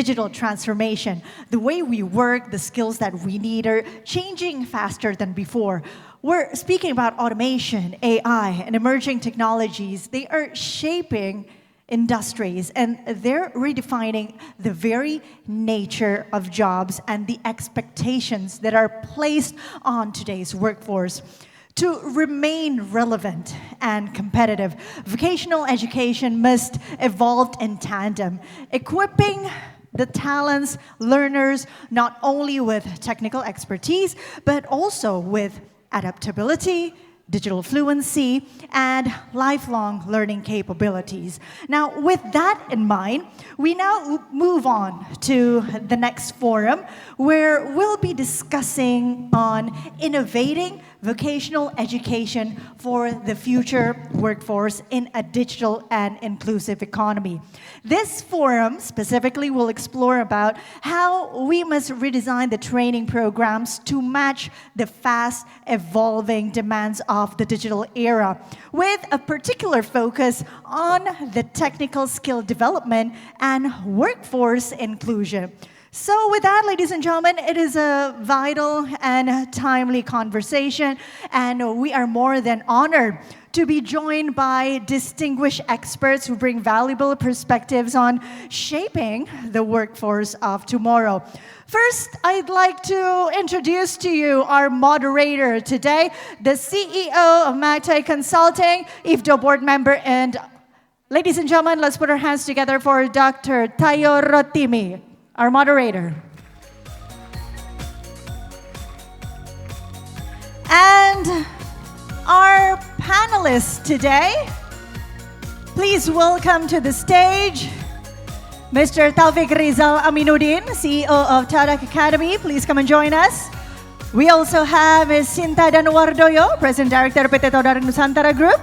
digital transformation. The way we work, the skills that we need are changing faster than before. We're speaking about automation, AI, and emerging technologies. They are shaping industries, and they're redefining the very nature of jobs and the expectations that are placed on today's workforce. To remain relevant and competitive, vocational education must evolve in tandem, equipping the talents, learners, not only with technical expertise, but also with adaptability, digital fluency, and lifelong learning capabilities. Now, with that in mind, we now move on to the next forum, where we'll be discussing on innovating vocational education for the future workforce in a digital and inclusive economy. This forum specifically will explore about how we must redesign the training programs to match the fast evolving demands of the digital era, with a particular focus on the technical skill development and workforce inclusion. So with that, ladies and gentlemen, it is a vital and timely conversation, and we are more than honored to be joined by distinguished experts who bring valuable perspectives on shaping the workforce of tomorrow. First, I'd like to introduce to you our moderator today, the CEO of Magtai Consulting, IFTDO board member, and ladies and gentlemen, let's put our hands together for Dr. Tayo Rotimi, our moderator. And our panelists today, please welcome to the stage Mr. Taufik Rizal Aminuddin, CEO of Todak Academy. Please come and join us. We also have Ms. Shinta Danuwardoyo, President Director of Todak Nusantara Group,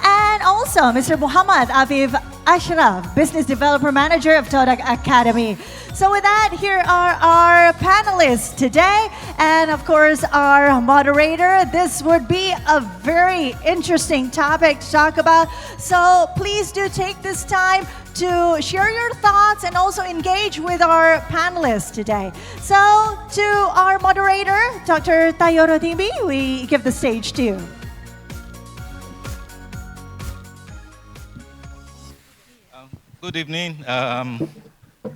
and also Mr. Muhammad Afif Ashyraf, Business Developer Manager of Todak Academy. So with that, here are our panelists today, and of course our moderator. This would be a very interesting topic to talk about, so please do take this time to share your thoughts and also engage with our panelists today. So to our moderator, Dr. Tayo Rotimi, we give the stage to you. Good evening.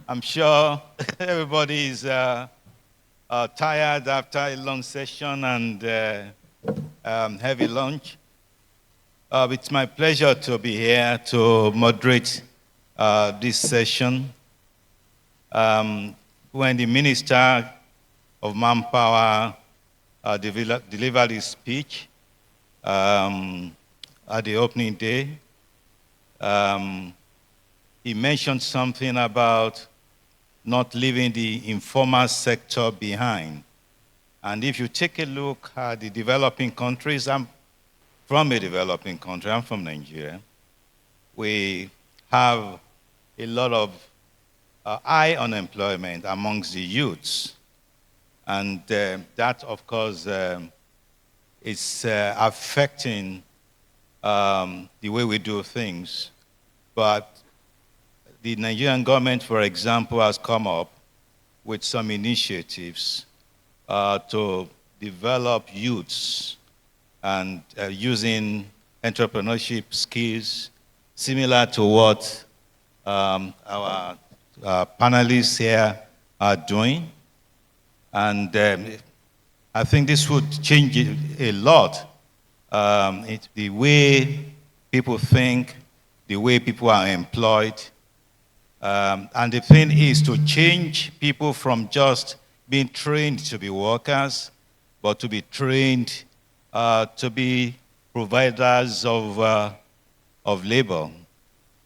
I'm sure everybody is tired after a long session and heavy lunch. It's my pleasure to be here to moderate this session. When the Minister of Manpower delivered his speech at the opening day, he mentioned something about not leaving the informal sector behind. And if you take a look at the developing countries, I'm from a developing country, I'm from Nigeria, we have a lot of high unemployment amongst the youths. And that, of course, is affecting the way we do things. But the Nigerian government, for example, has come up with some initiatives to develop youths and using entrepreneurship skills similar to what our panelists here are doing. And I think this would change a lot. The way people think, the way people are employed. And the thing is to change people from just being trained to be workers, but to be trained to be providers of labor,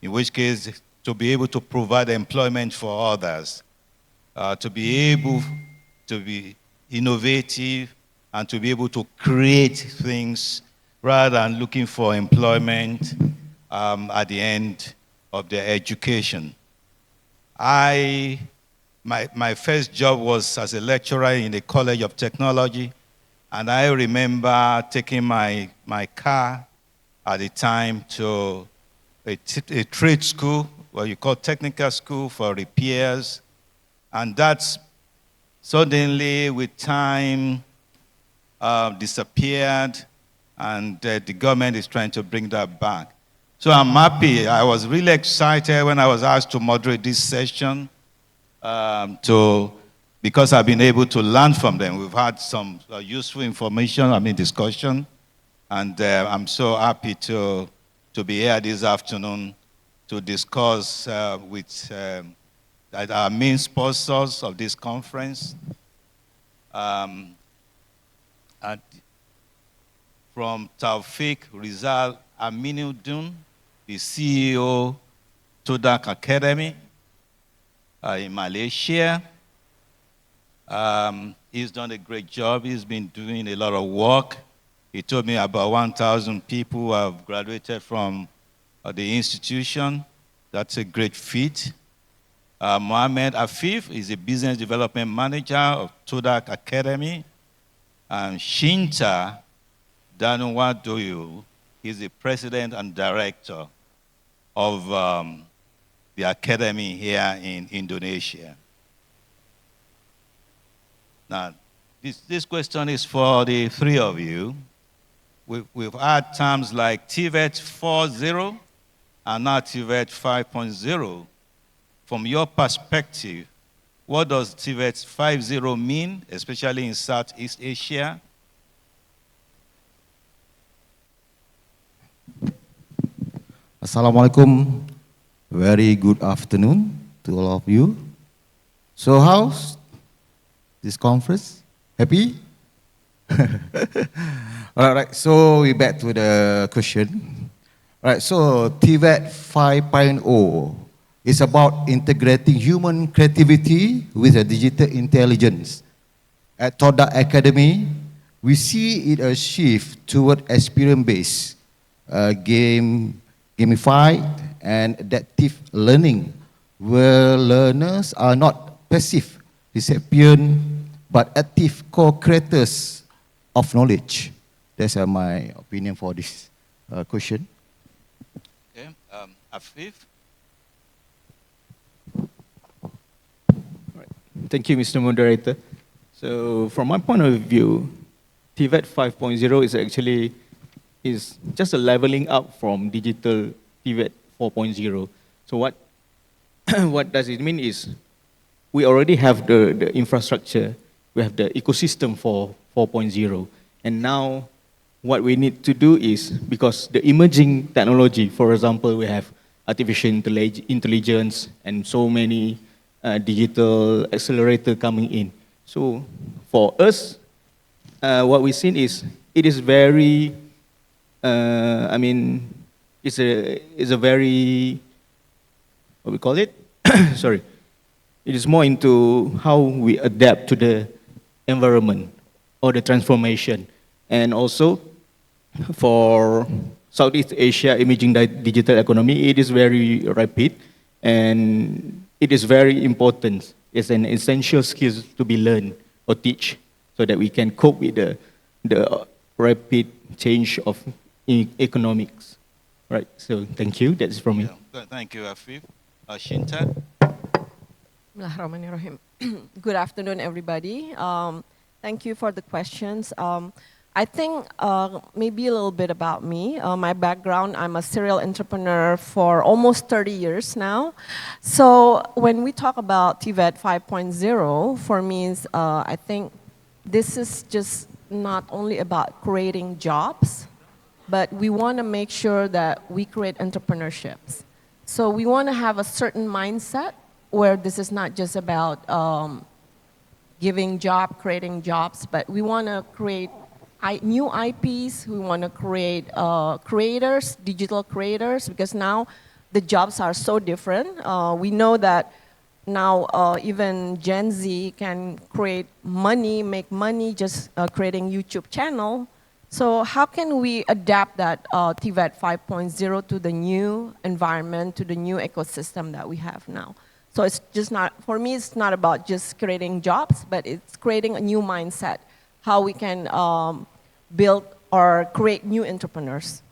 in which case to be able to provide employment for others, to be able to be innovative and to be able to create things rather than looking for employment at the end of their education. My first job was as a lecturer in the College of Technology, and I remember taking my car at the time to a trade school, what you call technical school for repairs And that's suddenly, with time, disappeared, and the government is trying to bring that back. So I'm happy. I was really excited when I was asked to moderate this session because I've been able to learn from them. We've had some useful information, discussion, and I'm so happy to be here this afternoon to discuss with our main sponsors of this conference. From Taufik, Rizal, Aminuddin, the CEO, Todak Academy in Malaysia. He's done a great job. He's been doing a lot of work. He told me about 1,000 people who have graduated from the institution. That's a great feat. Mohammed Afif is a business development manager of Todak Academy. And Shinta, Danuwardoyo, he's the president and director of the academy here in Indonesia. Now, this question is for the three of you. We've had terms like TVET 4.0 and now TVET 5.0. From your perspective, what does TVET 5.0 mean, especially in Southeast Asia? Assalamualaikum. Very good afternoon to all of you. So how's this conference? Happy? All right, so we're back to the question. All right, so TVET 5.0 is about integrating human creativity with a digital intelligence. At Todak Academy, we see it a shift toward experience-based, gamified and adaptive learning, where learners are not passive recipients, but active co-creators of knowledge. That's my opinion for this question. Okay, Afif? Thank you, Mr. Moderator. So from my point of view, TVET 5.0 is actually just a leveling up from digital TVET 4.0. So what does it mean is we already have the infrastructure, we have the ecosystem for 4.0. And now what we need to do is, because the emerging technology, for example, we have artificial intelligence and so many digital accelerator coming in. So for us, what we've seen is it is very, it's a very, what we call it? Sorry. It is more into how we adapt to the environment or the transformation. And also for Southeast Asia emerging digital economy, it is very rapid and it is very important. It's an essential skill to be learned or teach so that we can cope with the rapid change of economics. Right, so thank you, that's from me. Yeah. Thank you, Afif. Shinta? Bismillahirrahmanirrahim. Good afternoon, everybody. Thank you for the questions. I think maybe a little bit about me. My background, I'm a serial entrepreneur for almost 30 years now. So when we talk about TVET 5.0, for me, I think this is just not only about creating jobs, but we want to make sure that we create entrepreneurships. So we want to have a certain mindset where this is not just about creating jobs, but we want to create new IPs, we want to create creators, digital creators, because now the jobs are so different. We know that now even Gen Z can create money, make money just creating YouTube channel. So how can we adapt that TVET 5.0 to the new environment, to the new ecosystem that we have now? So it's just not, for me, it's not about just creating jobs, but it's creating a new mindset, how we can build or create new entrepreneurs.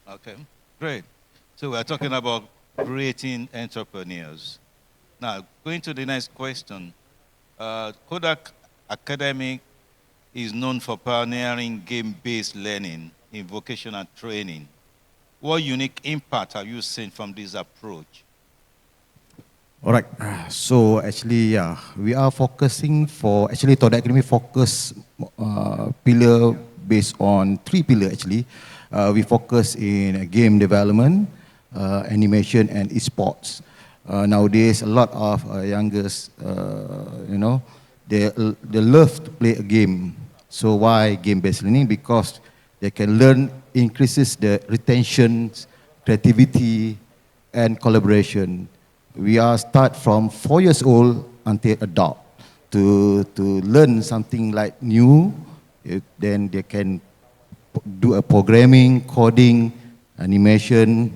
Okay, great. So we're talking about creating entrepreneurs. Now, going to the next question. Todak Academy is known for pioneering game-based learning in vocational training. What unique impact have you seen from this approach? All right. So actually, yeah, we are focusing actually Todak Academy focus pillar based on 3 pillars actually. We focus in game development, animation, and esports. Nowadays, a lot of youngers, they love to play a game. So why game-based learning? Because they can learn, increases the retention, creativity, and collaboration. We are start from 4 years old until adult to learn something like new. Then they can do a programming, coding, animation.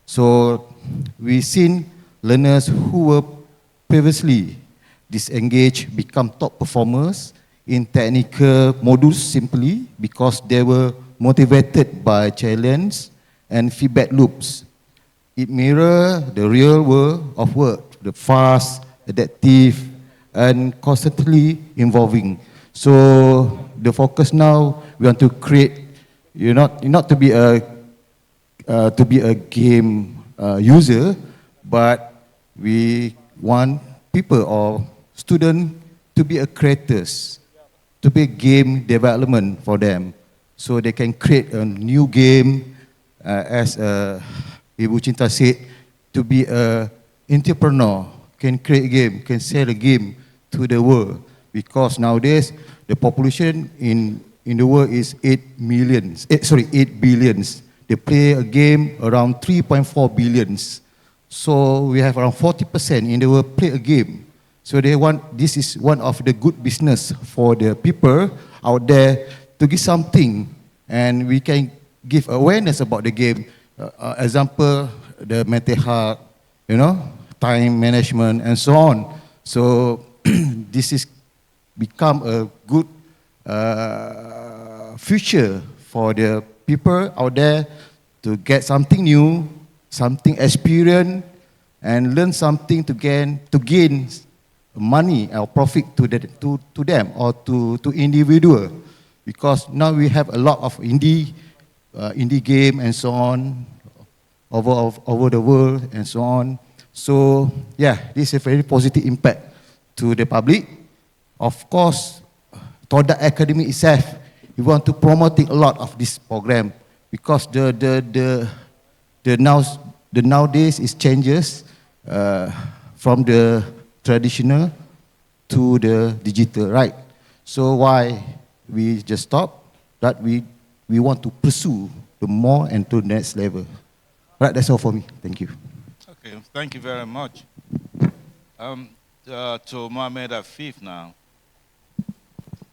So we've seen learners who were previously disengaged become top performers in technical modules simply because they were motivated by challenge and feedback loops. It mirrors the real world of work, the fast, adaptive, and constantly evolving. So the focus now, we want to create, not to be a game user, but we want people or students to be a creators, to be game development for them, so they can create a new game, as Ibu Shinta said, to be an entrepreneur, can create a game, can sell a game to the world. Because nowadays, the population in the world is 8 billions. They play a game around 3.4 billions. So we have around 40% in the world play a game. So this is one of the good business for the people out there to give something, and we can give awareness about the game. Example, the mental health, time management, and so on. So this is become a good future for the people out there to get something new, something experience, and learn something to gain money or profit to them or to individual. Because now we have a lot of indie game and so on over the world and so on. So yeah, this is a very positive impact to the public. Of course, Todak Academy itself, we want to promote a lot of this program because the nowadays is changes from the traditional to the digital, right? So why we just stop? That we want to pursue the more and to the next level. Right, that's all for me. Thank you. Okay, thank you very much. To Mohammed Afif now.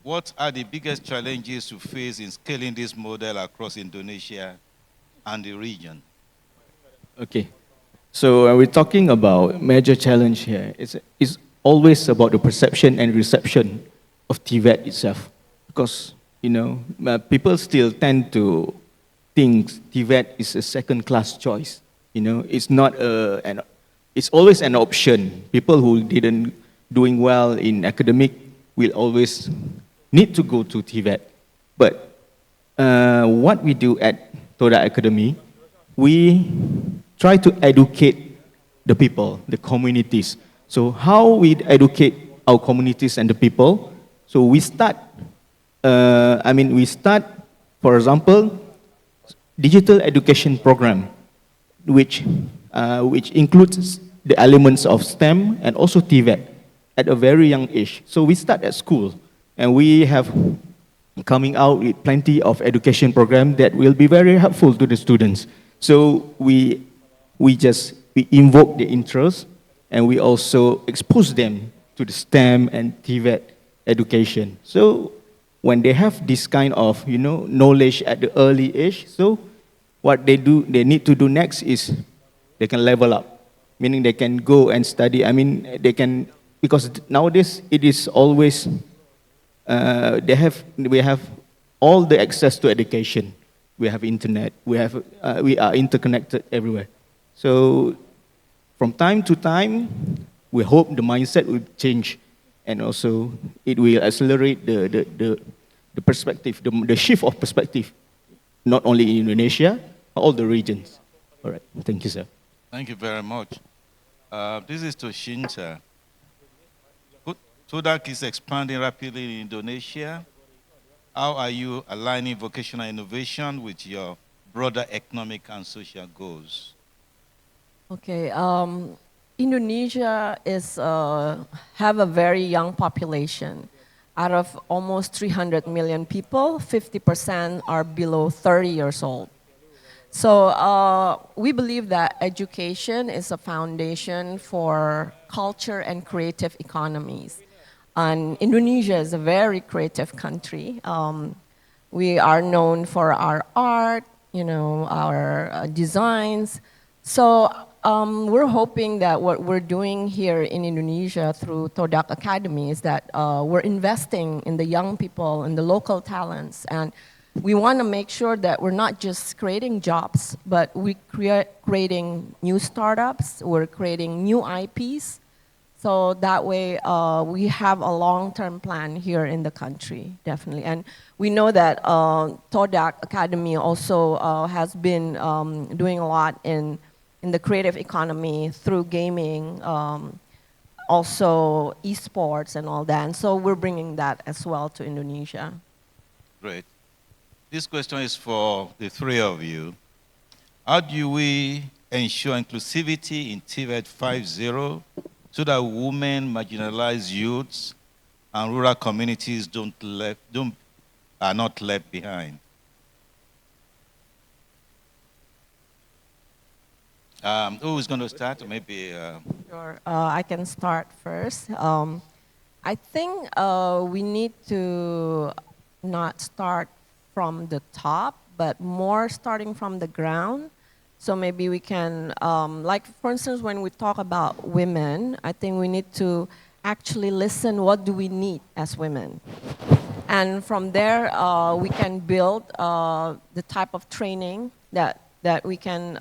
What are the biggest challenges you face in scaling this model across Indonesia and the region? Okay, so we're talking about major challenge here. It's always about the perception and reception of TVET itself. Because, people still tend to think TVET is a second-class choice. It's not it's always an option. People who didn't doing well in academic will always need to go to TVET. But what we do at Todak Academy, we try to educate the people, the communities. So how we educate our communities and the people? So we start, for example, digital education program, which includes the elements of STEM and also TVET at a very young age. So we start at school, and we have coming out with plenty of education programs that will be very helpful to the students. So we invoke the interest, and we also expose them to the STEM and TVET education. So when they have this kind of knowledge at the early age, so what they need to do next is they can level up, meaning they can go and study. They can, because nowadays it is always we have all the access to education. We have internet. We are interconnected everywhere. So from time to time, we hope the mindset will change, and also it will accelerate the perspective, the shift of perspective, not only in Indonesia, but all the regions. All right, thank you, sir. Thank you very much. This is to Shinta. Todak is expanding rapidly in Indonesia. How are you aligning vocational innovation with your broader economic and social goals? Okay, Indonesia is have a very young population. Out of almost 300 million people, 50% are below 30 years old. So we believe that education is a foundation for culture and creative economies. And Indonesia is a very creative country. We are known for our art, our designs. So we're hoping that what we're doing here in Indonesia through Todak Academy is that we're investing in the young people and the local talents. And we want to make sure that we're not just creating jobs, but we're creating new startups, we're creating new IPs. So that way we have a long-term plan here in the country, definitely. And we know that Todak Academy also has been doing a lot in the creative economy through gaming, also esports and all that. And so we're bringing that as well to Indonesia. Great. This question is for the three of you. How do we ensure inclusivity in TVET 5.0 so that women, marginalized youths, and rural communities are not left behind? Who is going to start? Maybe. Sure, I can start first. I think we need to not start from the top, but more starting from the ground. So maybe we can, like for instance, when we talk about women, I think we need to actually listen, what do we need as women? And from there, we can build the type of training that we can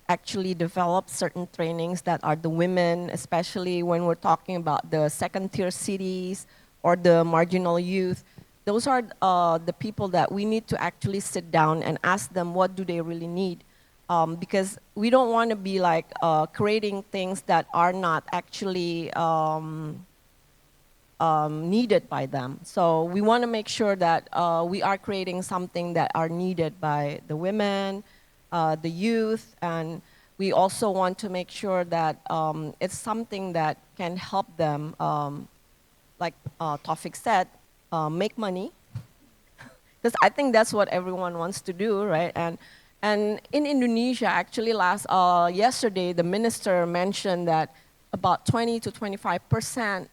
actually develop certain trainings that are the women, especially when we're talking about the second-tier cities or the marginal youth. Those are the people that we need to actually sit down and ask them what do they really need. Because we don't want to be like creating things that are not actually needed by them. So we want to make sure that we are creating something that are needed by the women, the youth, and we also want to make sure that it's something that can help them, like Taufik said, make money. Because I think that's what everyone wants to do, right? And in Indonesia, actually yesterday, the minister mentioned that about 20 to 25%,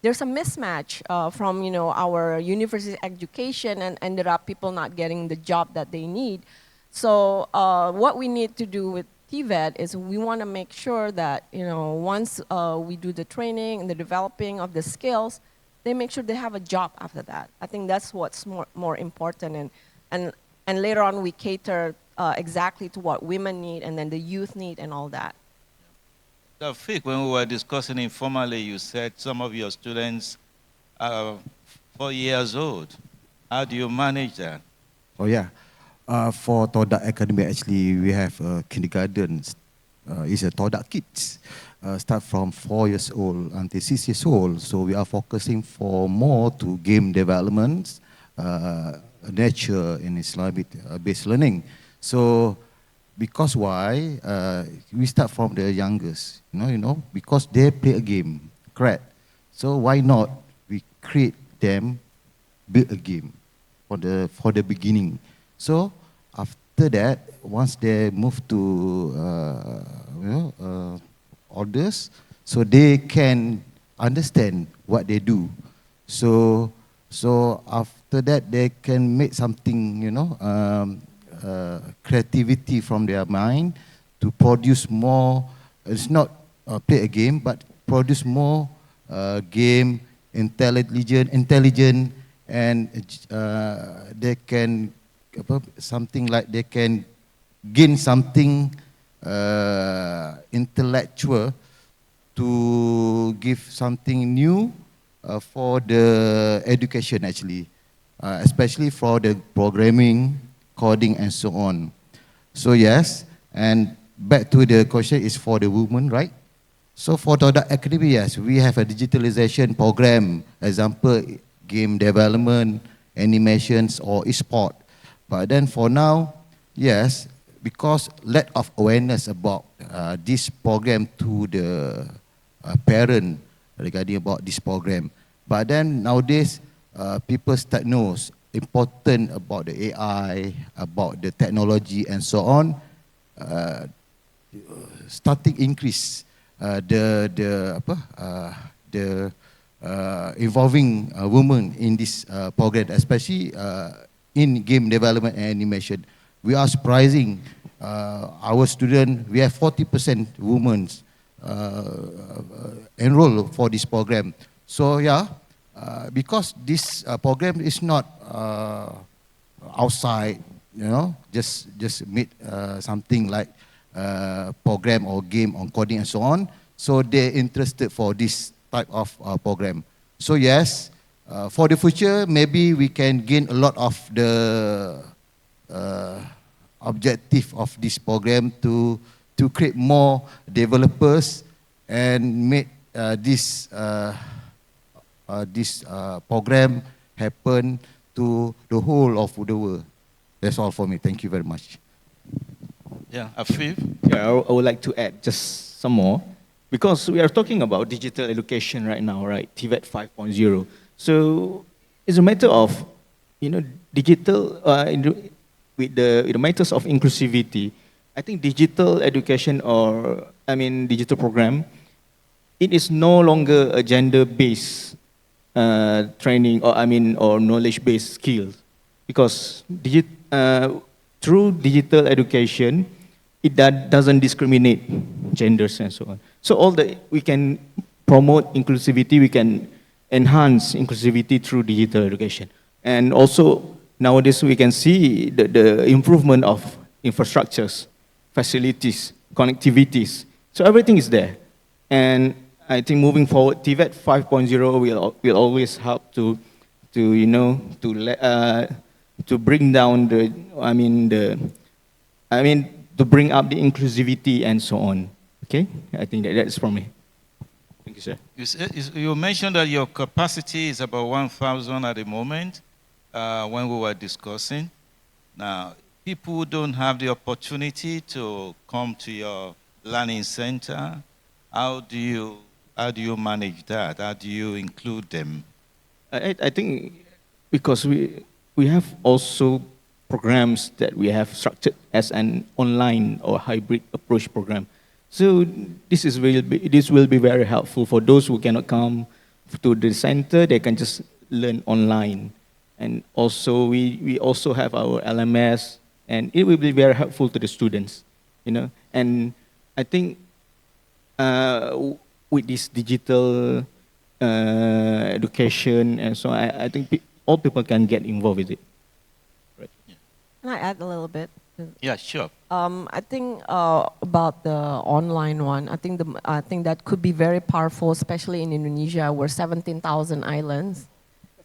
there's a mismatch from our university education and ended up people not getting the job that they need. So what we need to do with TVET is we want to make sure that once we do the training and the developing of the skills, they make sure they have a job after that. I think that's what's more important, and later on we cater exactly to what women need and then the youth need and all that. Taufik, when we were discussing informally, you said some of your students are 4 years old. How do you manage that? Oh yeah, for Todak Academy actually we have kindergarten. It's a Todak Kids. Start from 4 years old until 6 years old. So we are focusing for more to game development, nature and Islamic based learning. So because why? We start from the youngest, because they play a game, correct? So why not we create them, build a game for the beginning. So after that, once they move to orders, so they can understand what they do. So after that, they can make something, creativity from their mind to produce more. It's not play a game, but produce more game, intelligent, and they can something like they can gain something intellectual to give something new for the education actually, especially for the programming, coding and so on. So yes, and back to the question is for the women, right? So for Todak Academy, yes, we have a digitalization program, example, game development, animations or e-sport. But then for now, yes, because lack of awareness about this program to the parent regarding about this program. But then nowadays, people start knows important about the AI, about the technology and so on. Starting increase the involving women in this program, especially in game development and animation. We are surprising our student. We have 40% women enrolled for this program. So yeah, because this program is not outside, you know, just meet something like program or game on coding and so on. So they're interested for this type of program. So yes, for the future, maybe we can gain a lot of the objective of this program to create more developers and make this program happen to the whole of the world. That's all for me. Thank you very much. Yeah, Afif? Yeah, I would like to add just some more. Because we are talking about digital education right now, right? TVET 5.0. So it's a matter of, you know, digital, with the matters of inclusivity. I think digital education digital program, it is no longer a gender-based training or knowledge-based skills. Because through digital education, it doesn't discriminate genders and so on. So we can promote inclusivity, we can enhance inclusivity through digital education. And also nowadays we can see the improvement of infrastructures, facilities, connectivities. So everything is there. And I think moving forward, TVET 5.0 will always help to bring down to bring up the inclusivity and so on. Okay, I think that's from me. Thank you, sir. You mentioned that your capacity is about 1,000 at the moment when we were discussing. Now, people who don't have the opportunity to come to your learning center, how do you manage that? How do you include them? I think because we have also programs that we have structured as an online or hybrid approach program. So this will be very helpful for those who cannot come to the center. They can just learn online. And also we also have our LMS, and it will be very helpful to the students, you know. And I think with this digital education and so on, I think all people can get involved with it. Right. Yeah. Can I add a little bit? Yeah, sure. I think about the online one, I think that could be very powerful, especially in Indonesia, where 17,000 islands.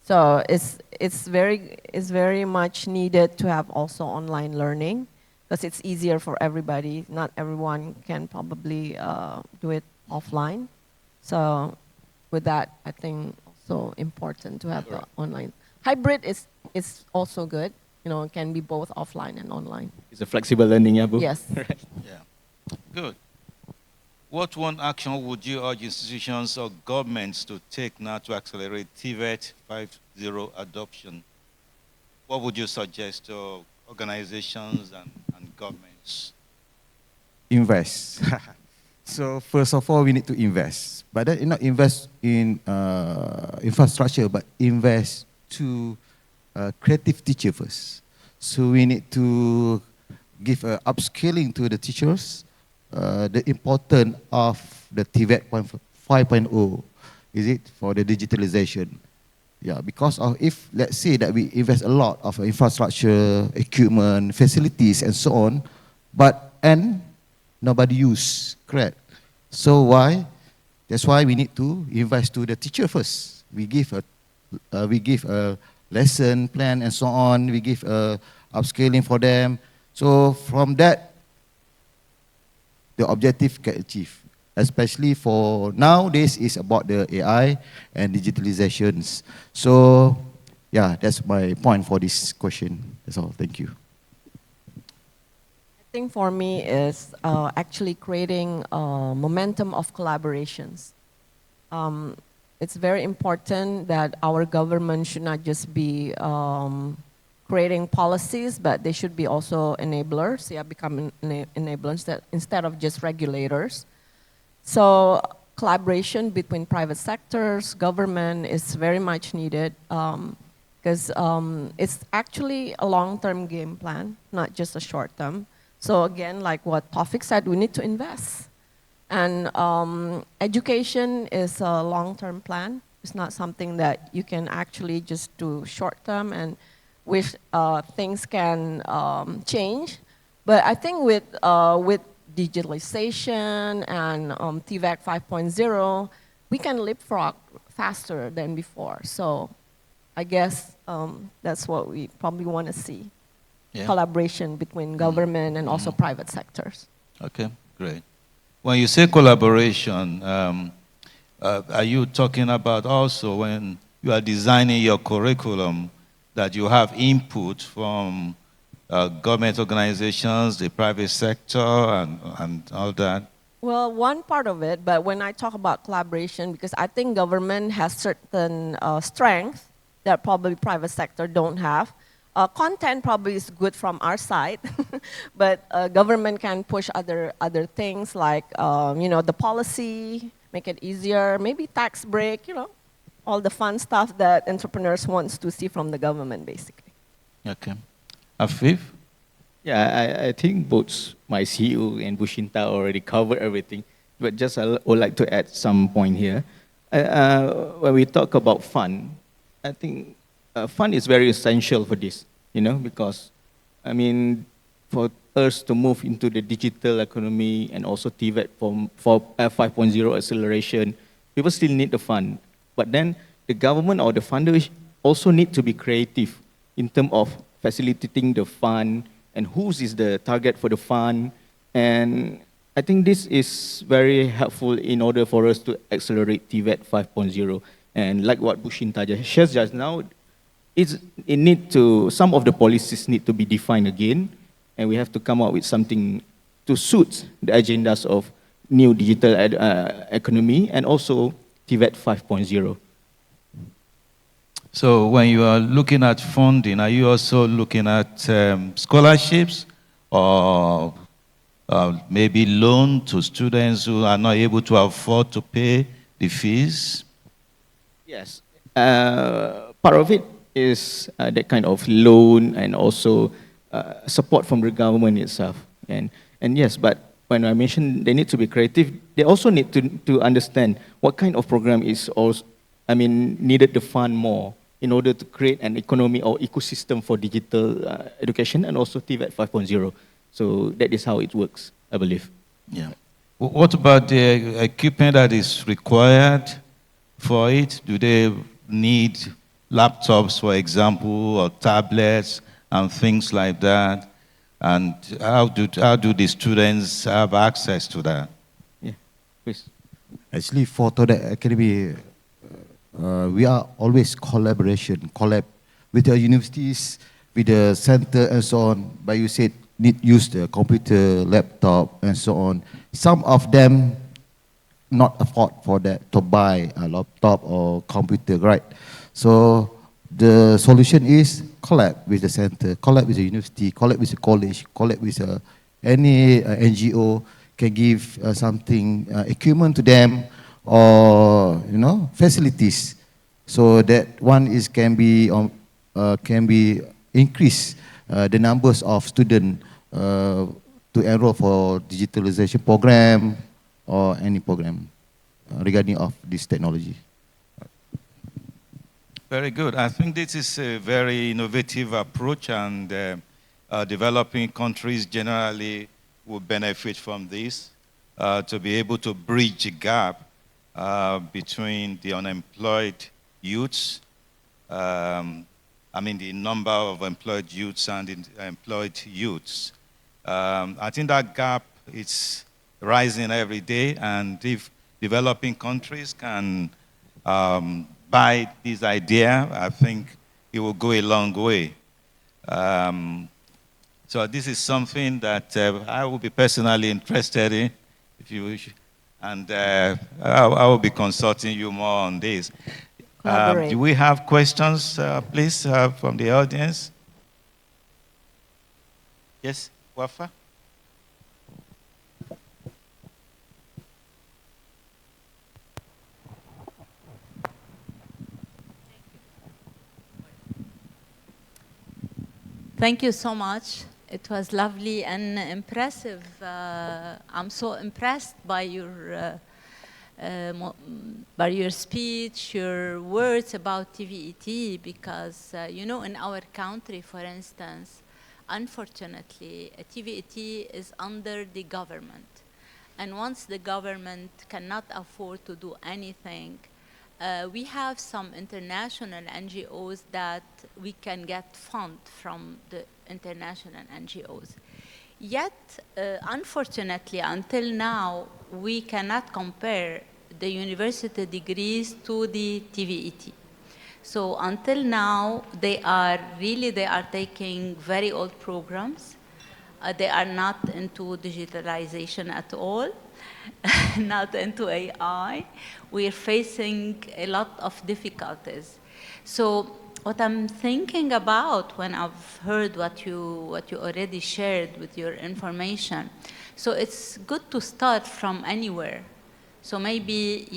So it's very much needed to have also online learning, because it's easier for everybody. Not everyone can probably do it offline. So with that, I think also important to have the online. Hybrid is also good. You know, it can be both offline and online. It's a flexible learning, yeah, Boo? Yes. Yeah. Good. What one action would you urge institutions or governments to take now to accelerate TVET 5.0 adoption? What would you suggest to organizations and governments? Invest. So first of all, we need to invest. But then not invest in infrastructure, but invest to creative teacher first. So we need to give upskilling to the teachers, the importance of the TVET 5.0, is it, for the digitalization. Yeah, because if let's say that we invest a lot of infrastructure, equipment, facilities and so on, and nobody use, correct? So why? That's why we need to invest to the teacher first. We give a lesson plan and so on. We give a upscaling for them. So from that, the objective can achieve. Especially for nowadays, is about the AI and digitalizations. So yeah, that's my point for this question. That's all. Thank you. I think for me is actually creating a momentum of collaborations. It's very important that our government should not just be creating policies, but they should be also enablers, become enablers that instead of just regulators. So collaboration between private sectors, government is very much needed because it's actually a long-term game plan, not just a short-term. So again, like what Taufik said, we need to invest. And education is a long-term plan. It's not something that you can actually just do short-term and wish things can change. But I think with digitalization and TVET 5.0, we can leapfrog faster than before. So I guess that's what we probably want to see. Yeah. Collaboration between government and also private sectors. Okay, great. When you say collaboration, are you talking about also when you are designing your curriculum that you have input from government organizations, the private sector, and all that? Well, one part of it, but when I talk about collaboration, because I think government has certain strengths that probably private sector don't have. Content probably is good from our side, but government can push other things like the policy, make it easier, maybe tax break, all the fun stuff that entrepreneurs wants to see from the government, basically. Okay. Afif? Yeah, I think both my CEO and Shinta already covered everything, but just I would like to add some point here. When we talk about fun, I think fun is very essential for this, because, I mean, for us to move into the digital economy and also TVET for 5.0 acceleration, people still need the fund. But then the government or the funders also need to be creative in terms of facilitating the fund and whose is the target for the fund. And I think this is very helpful in order for us to accelerate TVET 5.0. And like what Shinta shares just now, some of the policies need to be defined again, and we have to come up with something to suit the agendas of new digital economy and also TVET 5.0. So when you are looking at funding, are you also looking at scholarships or maybe loan to students who are not able to afford to pay the fees? Yes. Part of it is that kind of loan and also support from the government itself. And yes, but when I mentioned they need to be creative, they also need to understand what kind of program is also, needed to fund more in order to create an economy or ecosystem for digital education and also TVET 5.0. So that is how it works, I believe. Yeah. What about the equipment that is required for it? Do they need laptops, for example, or tablets and things like that? And how do the students have access to that? Yeah, please. Actually, for Todak Academy, we are always collab with the universities, with the center and so on. But you said need use the computer, laptop and so on. Some of them not afford for that to buy a laptop or computer, right? So the solution is collab with the center, collab with the university, collab with the college, collab with any NGO can give something, equipment to them or facilities, so that one is can be increase the numbers of students to enroll for digitalization program or any program regarding of this technology. Very good. I think this is a very innovative approach, and developing countries generally will benefit from this to be able to bridge a gap between the unemployed youths, the number of employed youths and the employed youths. I think that gap is rising every day, and if developing countries can buy this idea, I think it will go a long way. So this is something that I will be personally interested in, if you wish, and I will be consulting you more on this. Do we have questions, please, from the audience? Yes, Wafa? Thank you so much. It was lovely and impressive. I'm so impressed by your speech, your words about TVET, because in our country, for instance, unfortunately, TVET is under the government. And once the government cannot afford to do anything, we have some international NGOs that we can get fund from the international NGOs. Yet, unfortunately, until now, we cannot compare the university degrees to the TVET. So until now, they are taking very old programs. They are not into digitalization at all, not into AI. We are facing a lot of difficulties. So what I'm thinking about when I've heard what you already shared with your information, so it's good to start from anywhere. So maybe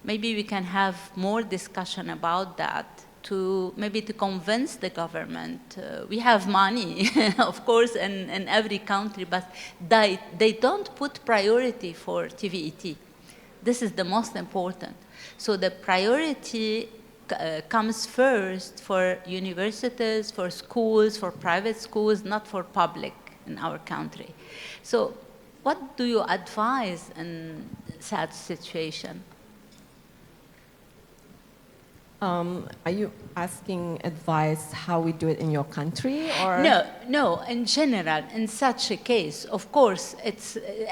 we can have more discussion about that, to convince the government. We have money, of course, in every country, but they don't put priority for TVET. This is the most important. So the priority comes first for universities, for schools, for private schools, not for public in our country. So what do you advise in such situation? Are you asking advice how we do it in your country, or? No, in general, in such a case, of course,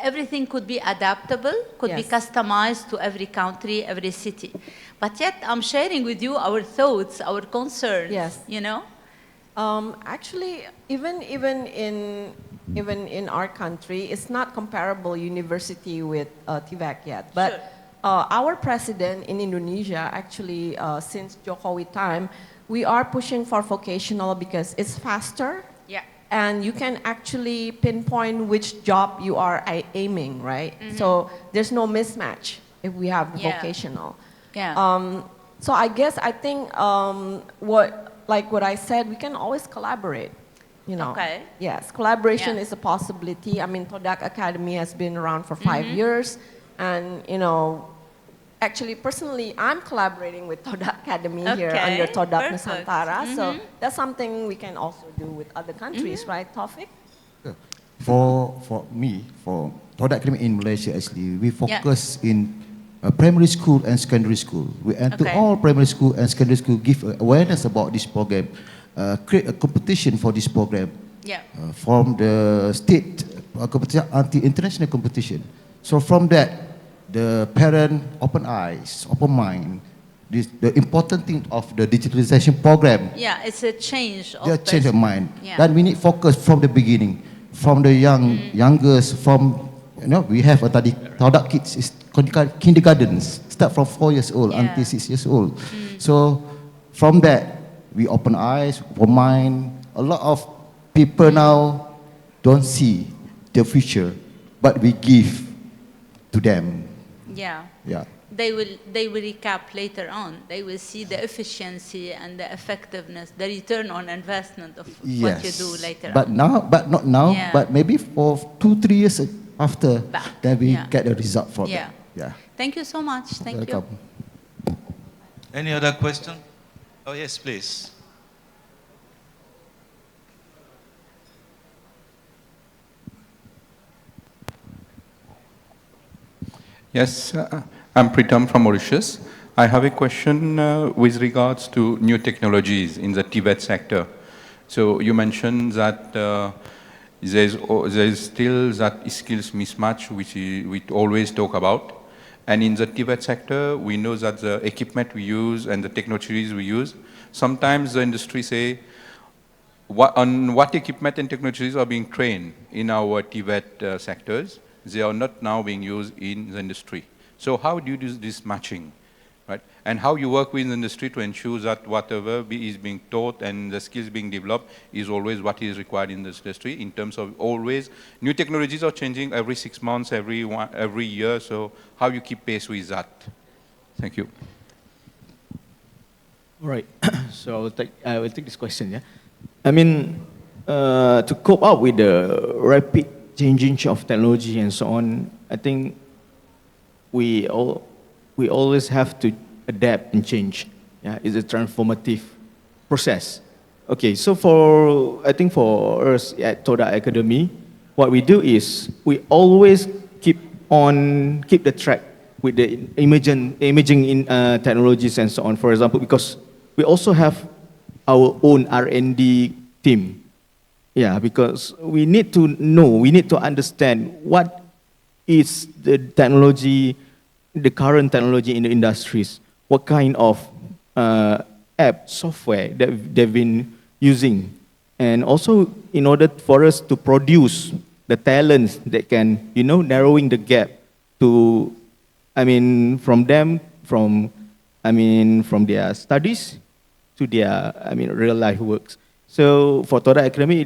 everything could be adaptable, could be customized to every country, every city. But yet, I'm sharing with you our thoughts, our concerns, Actually, even in our country, it's not comparable university with TVET yet. But sure. Our president in Indonesia, actually, since Jokowi time, we are pushing for vocational because it's faster. Yeah. And you can actually pinpoint which job you are aiming, right? Mm-hmm. So there's no mismatch if we have vocational. Yeah. So I think what I said, we can always collaborate. Okay. Yes, collaboration is a possibility. Todak Academy has been around for 5 years. And, actually, personally, I'm collaborating with Todak Academy here under Todak Nusantara. So that's something we can also do with other countries, right, Taufik? For Todak Academy in Malaysia, actually, we focus in primary school and secondary school. We enter all primary school and secondary school, give awareness about this program, create a competition for this program. From the state competition until international competition. So from that, the parent open eyes, open mind. The important thing of the digitalization program. Yeah, it's a change of change of mind. Yeah. Then we need focus from the beginning, from the youngest. From we have a Todak kids is kindergartens, start from 4 years old until 6 years old. So from that, we open eyes, open mind. A lot of people now don't see the future, but we give to them. Yeah. They will recap later on. They will see the efficiency and the effectiveness, the return on investment of what you do later on. Not now, but maybe for 2-3 years after, then we get the result from that. Yeah. Thank you so much. Thank you. Any other question? Oh, yes, please. Yes, I'm Pritam from Mauritius. I have a question with regards to new technologies in the TVET sector. So you mentioned that there's still that skills mismatch which we always talk about. And in the TVET sector, we know that the equipment we use and the technologies we use, sometimes the industry say, on what equipment and technologies are being trained in our TVET sectors, they are not now being used in the industry. So how do you do this matching, right? And how you work with the industry to ensure that whatever is being taught and the skills being developed is always what is required in this industry in terms of always, new technologies are changing every 6 months, every year, so how you keep pace with that? Thank you. All right, so I will take this question, yeah. I mean, to cope up with the rapid changing of technology and so on, I think we always have to adapt and change. Yeah, it's a transformative process. Okay, so I think for us at Todak Academy, what we do is we always keep the track with the emerging in technologies and so on. For example, because we also have our own R&D team. Yeah, because we need to know, we need to understand what is the technology, the current technology in the industries, what kind of app, software that they've been using. And also in order for us to produce the talents that can, narrowing the gap to, from their studies to their, real life works. So for Todak Academy,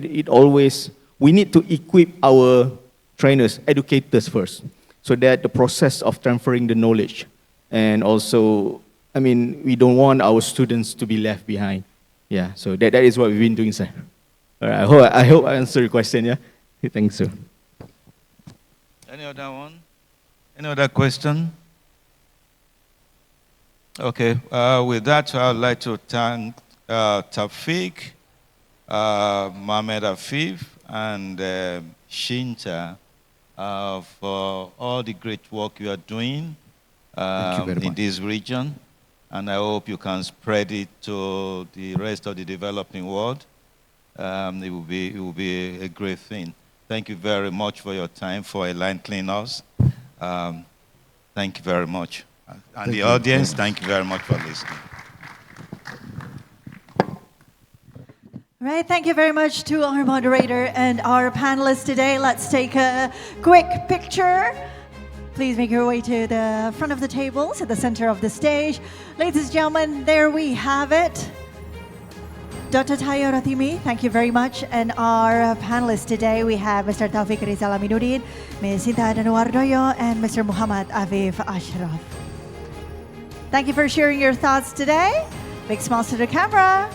we need to equip our trainers, educators first, so that the process of transferring the knowledge, and also, we don't want our students to be left behind. Yeah, so that is what we've been doing, sir. All right, I hope I answered your question, yeah? Thanks, sir. Any other one? Any other question? Okay, with that, I would like to thank Taufik, Mohamed Afif, and Shinta for all the great work you are doing in this region. And I hope you can spread it to the rest of the developing world. It will be a great thing. Thank you very much for your time, for enlightening us. Thank you very much. And the audience, thank you very much for listening. Right, thank you very much to our moderator and our panelists today. Let's take a quick picture. Please make your way to the front of the tables at the center of the stage. Ladies and gentlemen, there we have it. Dr. Tayo Rotimi, thank you very much. And our panelists today, we have Mr. Taufik Rizal Aminuddin, Ms. Shinta Danuwardoyo, and Mr. Muhammad Afif Ashyraf. Thank you for sharing your thoughts today. Big smiles to the camera.